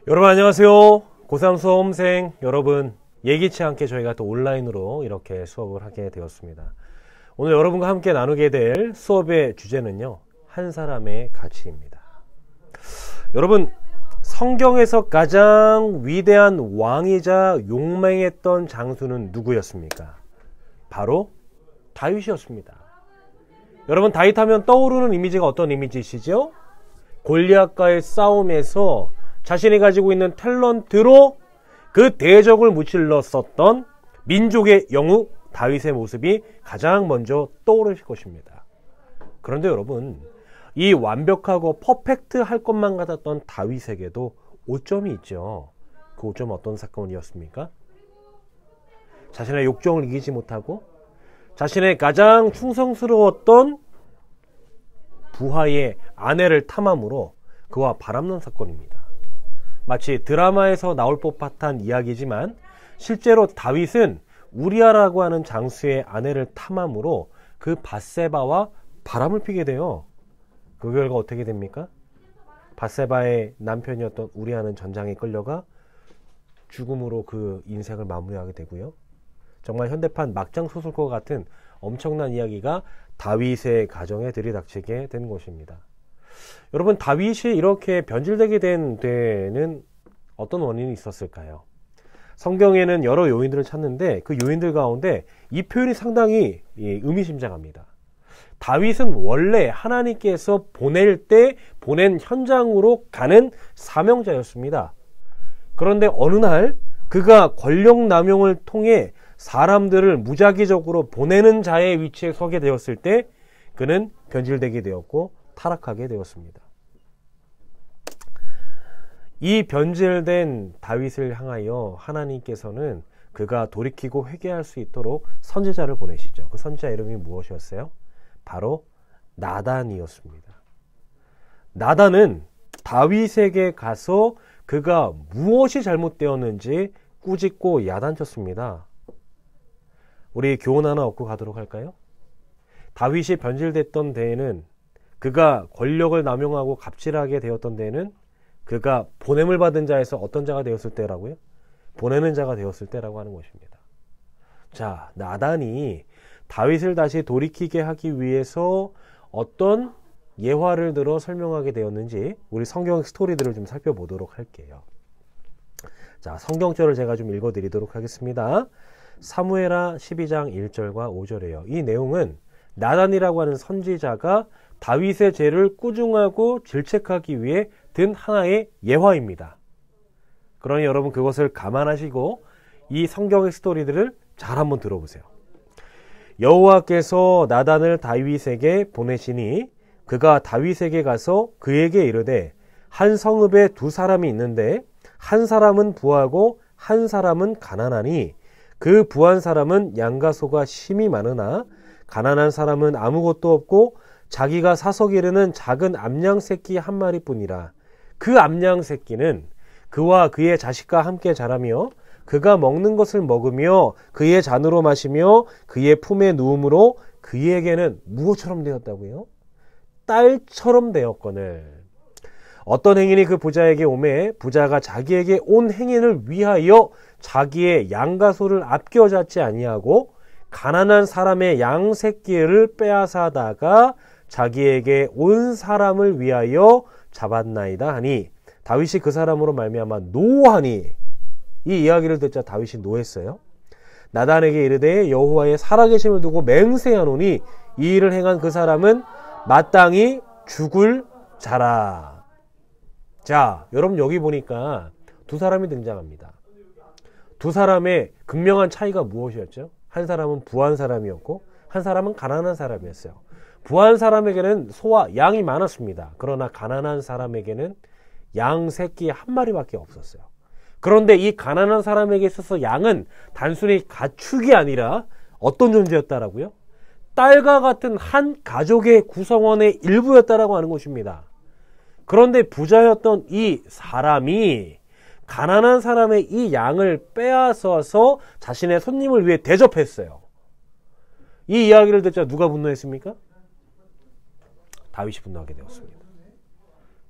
여러분 안녕하세요. 고3 수험생 여러분, 예기치 않게 저희가 또 온라인으로 이렇게 수업을 하게 되었습니다. 오늘 여러분과 함께 나누게 될 수업의 주제는요, 한 사람의 가치입니다. 여러분, 성경에서 가장 위대한 왕이자 용맹했던 장수는 누구였습니까? 바로 다윗이었습니다. 여러분, 다윗 하면 떠오르는 이미지가 어떤 이미지시죠? 골리앗과의 싸움에서 자신이 가지고 있는 탤런트로 그 대적을 무찔렀었던 민족의 영웅 다윗의 모습이 가장 먼저 떠오르실 것입니다. 그런데 여러분, 이 완벽하고 퍼펙트 할 것만 같았던 다윗에게도 오점이 있죠. 그 오점은 어떤 사건이었습니까? 자신의 욕정을 이기지 못하고 자신의 가장 충성스러웠던 부하의 아내를 탐함으로 그와 바람난 사건입니다. 마치 드라마에서 나올 법한 이야기지만 실제로 다윗은 우리아라고 하는 장수의 아내를 탐함으로 그 밧세바와 바람을 피게 돼요. 그 결과 어떻게 됩니까? 밧세바의 남편이었던 우리아는 전장에 끌려가 죽음으로 그 인생을 마무리하게 되고요. 정말 현대판 막장 소설과 같은 엄청난 이야기가 다윗의 가정에 들이닥치게 된 것입니다. 여러분, 다윗이 이렇게 변질되게 된 데에는 어떤 원인이 있었을까요? 성경에는 여러 요인들을 찾는데 그 요인들 가운데 이 표현이 상당히 의미심장합니다. 다윗은 원래 하나님께서 보낼 때 보낸 현장으로 가는 사명자였습니다. 그런데 어느 날 그가 권력 남용을 통해 사람들을 무작위적으로 보내는 자의 위치에 서게 되었을 때 그는 변질되게 되었고 타락하게 되었습니다. 이 변질된 다윗을 향하여 하나님께서는 그가 돌이키고 회개할 수 있도록 선지자를 보내시죠. 그 선지자 이름이 무엇이었어요? 바로 나단이었습니다. 나단은 다윗에게 가서 그가 무엇이 잘못되었는지 꾸짖고 야단쳤습니다. 우리 교훈 하나 얻고 가도록 할까요? 다윗이 변질됐던 데에는, 그가 권력을 남용하고 갑질하게 되었던 데에는 그가 보냄을 받은 자에서 어떤 자가 되었을 때라고요? 보내는 자가 되었을 때라고 하는 것입니다. 자, 나단이 다윗을 다시 돌이키게 하기 위해서 어떤 예화를 들어 설명하게 되었는지 우리 성경 스토리들을 좀 살펴보도록 할게요. 자, 성경절을 제가 좀 읽어드리도록 하겠습니다. 사무엘하 12장 1절과 5절이에요. 이 내용은 나단이라고 하는 선지자가 다윗의 죄를 꾸중하고 질책하기 위해 든 하나의 예화입니다. 그러니 여러분, 그것을 감안하시고 이 성경의 스토리들을 잘 한번 들어보세요. 여호와께서 나단을 다윗에게 보내시니 그가 다윗에게 가서 그에게 이르되, 한 성읍에 두 사람이 있는데 한 사람은 부하고 한 사람은 가난하니 그 부한 사람은 양과 소가 심히 많으나 가난한 사람은 아무것도 없고 자기가 사서 기르는 작은 암양 새끼 한 마리뿐이라. 그 암양 새끼는 그와 그의 자식과 함께 자라며 그가 먹는 것을 먹으며 그의 잔으로 마시며 그의 품에 누움으로 그에게는 무엇처럼 되었다고요? 딸처럼 되었거늘. 어떤 행인이 그 부자에게 오매 부자가 자기에게 온 행인을 위하여 자기의 양과 소를 아껴 잡지 아니하고 가난한 사람의 양 새끼를 빼앗아다가 자기에게 온 사람을 위하여 잡았나이다 하니, 다윗이 그 사람으로 말미암아 노하니, 이 이야기를 듣자 다윗이 노했어요. 나단에게 이르되, 여호와의 살아계심을 두고 맹세하노니 이 일을 행한 그 사람은 마땅히 죽을 자라. 자, 여러분, 여기 보니까 두 사람이 등장합니다. 두 사람의 극명한 차이가 무엇이었죠? 한 사람은 부한 사람이었고 한 사람은 가난한 사람이었어요. 부한 사람에게는 소와 양이 많았습니다. 그러나 가난한 사람에게는 양 새끼 한 마리밖에 없었어요. 그런데 이 가난한 사람에게 있어서 양은 단순히 가축이 아니라 어떤 존재였다라고요? 딸과 같은 한 가족의 구성원의 일부였다라고 하는 것입니다. 그런데 부자였던 이 사람이 가난한 사람의 이 양을 빼앗아서 자신의 손님을 위해 대접했어요. 이 이야기를 듣자 누가 분노했습니까? 다윗이 분노하게 되었습니다.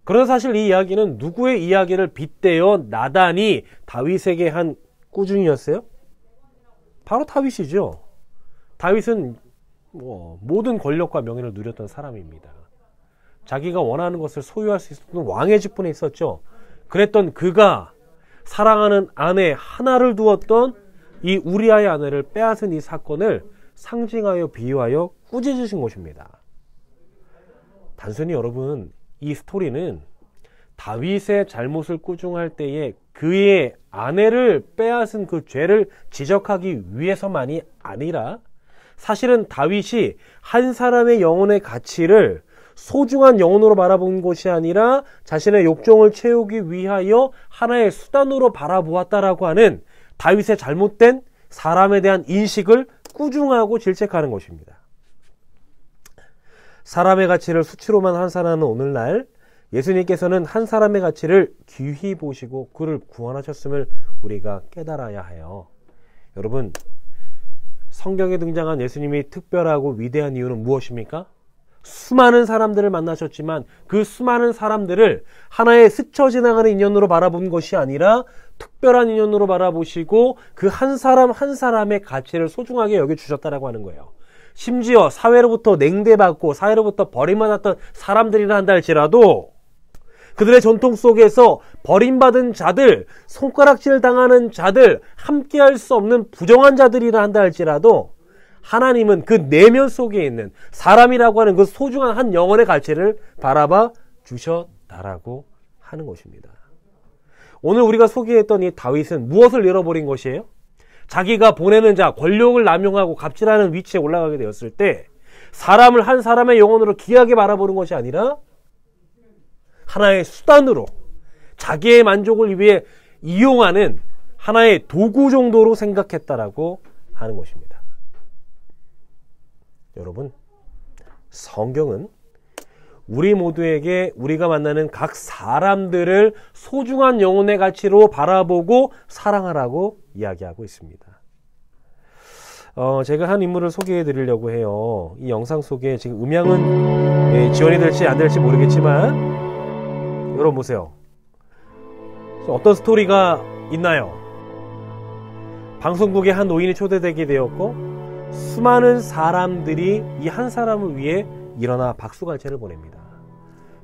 그러나 사실 이 이야기는 누구의 이야기를 빗대어 나단이 다윗에게 한 꾸중이었어요? 바로 다윗이죠. 다윗은 모든 권력과 명예를 누렸던 사람입니다. 자기가 원하는 것을 소유할 수 있었던 왕의 직분에 있었죠. 그랬던 그가 사랑하는 아내 하나를 두었던 이 우리아의 아내를 빼앗은 이 사건을 상징하여 비유하여 꾸짖으신 것입니다. 단순히 여러분, 이 스토리는 다윗의 잘못을 꾸중할 때에 그의 아내를 빼앗은 그 죄를 지적하기 위해서만이 아니라 사실은 다윗이 한 사람의 영혼의 가치를 소중한 영혼으로 바라본 것이 아니라 자신의 욕정을 채우기 위하여 하나의 수단으로 바라보았다라고 하는 다윗의 잘못된 사람에 대한 인식을 꾸중하고 질책하는 것입니다. 사람의 가치를 수치로만 환산하는 오늘날 예수님께서는 한 사람의 가치를 귀히 보시고 그를 구원하셨음을 우리가 깨달아야 해요. 여러분, 성경에 등장한 예수님이 특별하고 위대한 이유는 무엇입니까? 수많은 사람들을 만나셨지만 그 수많은 사람들을 하나의 스쳐 지나가는 인연으로 바라본 것이 아니라 특별한 인연으로 바라보시고 그 한 사람 한 사람의 가치를 소중하게 여겨주셨다라고 하는 거예요. 심지어 사회로부터 냉대받고 사회로부터 버림받았던 사람들이라 한다 할지라도 그들의 전통 속에서 버림받은 자들, 손가락질 당하는 자들, 함께할 수 없는 부정한 자들이라 한다 할지라도 하나님은 그 내면 속에 있는 사람이라고 하는 그 소중한 한 영혼의 가치를 바라봐 주셨다라고 하는 것입니다. 오늘 우리가 소개했던 이 다윗은 무엇을 잃어버린 것이에요? 자기가 보내는 자, 권력을 남용하고 갑질하는 위치에 올라가게 되었을 때 사람을 한 사람의 영혼으로 귀하게 바라보는 것이 아니라 하나의 수단으로 자기의 만족을 위해 이용하는 하나의 도구 정도로 생각했다라고 하는 것입니다. 여러분, 성경은 우리 모두에게 우리가 만나는 각 사람들을 소중한 영혼의 가치로 바라보고 사랑하라고 이야기하고 있습니다. 제가 한 인물을 소개해 드리려고 해요. 이 영상 속에 지금 음향은 지원이 될지 안 될지 모르겠지만 여러분 보세요. 어떤 스토리가 있나요? 방송국에 한 노인이 초대되게 되었고 수많은 사람들이 이 한 사람을 위해 일어나 박수갈채를 보냅니다.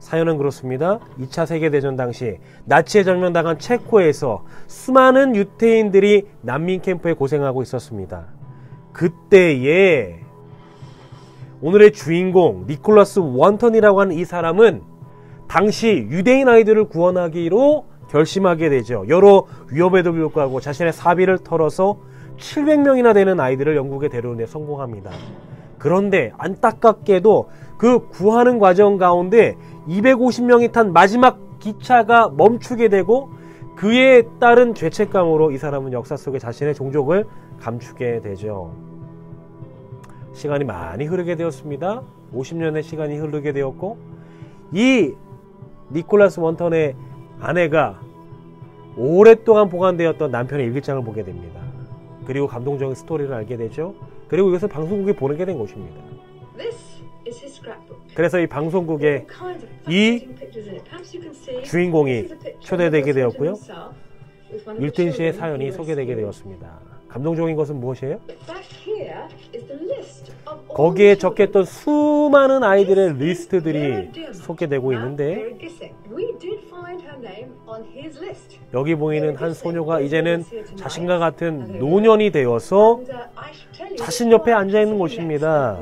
사연은 그렇습니다. 2차 세계대전 당시 나치에 점령당한 체코에서 수많은 유태인들이 난민 캠프에 고생하고 있었습니다. 그때에 오늘의 주인공 니콜라스 원턴이라고 하는 이 사람은 당시 유대인 아이들을 구원하기로 결심하게 되죠. 여러 위협에도 불구하고 자신의 사비를 털어서 700명이나 되는 아이들을 영국에 데려오는 데 성공합니다. 그런데 안타깝게도 그 구하는 과정 가운데 250명이 탄 마지막 기차가 멈추게 되고 그에 따른 죄책감으로 이 사람은 역사 속에 자신의 종족을 감추게 되죠. 시간이 많이 흐르게 되었습니다. 50년의 시간이 흐르게 되었고 이 니콜라스 원턴의 아내가 오랫동안 보관되었던 남편의 일기장을 보게 됩니다. 그리고 감동적인 스토리를 알게 되죠. 그리고 이것을 방송국에 보내게 된 것입니다. 그래서 이 방송국에 이 주인공이 초대되게 되었고요. 밀튼 씨의 사연이 소개되게 되었습니다. 감동적인 것은 무엇이에요? 거기에 적혔던 수많은 아이들의 리스트들이 소개되고 있는데 여기 보이는 한 소녀가 이제는 자신과 같은 노년이 되어서 자신 옆에 앉아있는 것입니다.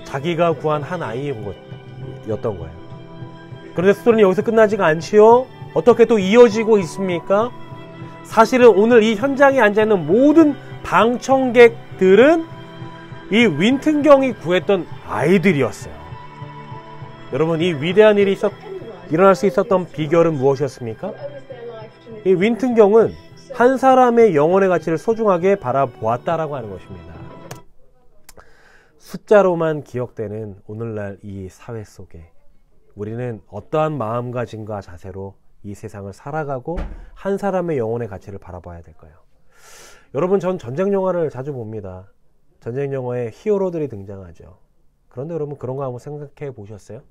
자기가 구한 한 아이였던 거예요. 그런데 스토리는 여기서 끝나지가 않지요. 어떻게 또 이어지고 있습니까? 사실은 오늘 이 현장에 앉아있는 모든 방청객들은 이 윈튼경이 구했던 아이들이었어요. 여러분, 이 위대한 일이 일어날 수 있었던 비결은 무엇이었습니까? 이 윈튼경은 한 사람의 영혼의 가치를 소중하게 바라보았다라고 하는 것입니다. 숫자로만 기억되는 오늘날 이 사회 속에 우리는 어떠한 마음가짐과 자세로 이 세상을 살아가고 한 사람의 영혼의 가치를 바라봐야 될까요? 여러분, 전 전쟁 영화를 자주 봅니다. 전쟁 영화에 히어로들이 등장하죠. 그런데 여러분, 그런 거 한번 생각해 보셨어요?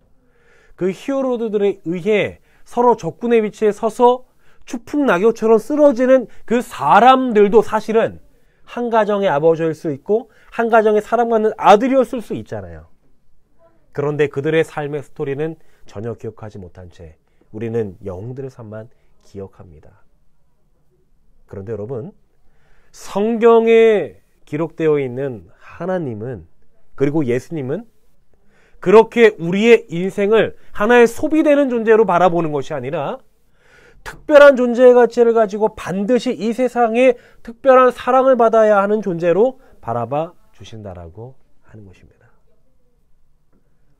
그 히어로들에 의해 서로 적군의 위치에 서서 추풍낙엽처럼 쓰러지는 그 사람들도 사실은 한 가정의 아버지일 수 있고 한 가정의 사랑받는 아들이었을 수 있잖아요. 그런데 그들의 삶의 스토리는 전혀 기억하지 못한 채 우리는 영웅들의 삶만 기억합니다. 그런데 여러분, 성경에 기록되어 있는 하나님은, 그리고 예수님은 그렇게 우리의 인생을 하나의 소비되는 존재로 바라보는 것이 아니라 특별한 존재의 가치를 가지고 반드시 이 세상에 특별한 사랑을 받아야 하는 존재로 바라봐 주신다라고 하는 것입니다.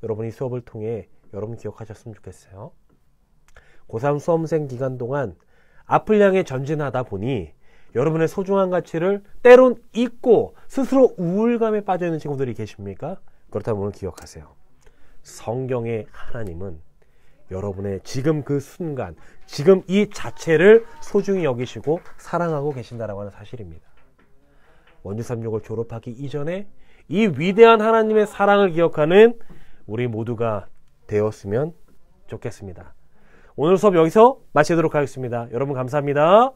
여러분, 이 수업을 통해 여러분 기억하셨으면 좋겠어요. 고3 수험생 기간 동안 앞을 향해 전진하다 보니 여러분의 소중한 가치를 때론 잊고 스스로 우울감에 빠져 있는 친구들이 계십니까? 그렇다면 오늘 기억하세요. 성경의 하나님은 여러분의 지금 그 순간, 지금 이 자체를 소중히 여기시고 사랑하고 계신다라고 하는 사실입니다. 원주삼육을 졸업하기 이전에 이 위대한 하나님의 사랑을 기억하는 우리 모두가 되었으면 좋겠습니다. 오늘 수업 여기서 마치도록 하겠습니다. 여러분 감사합니다.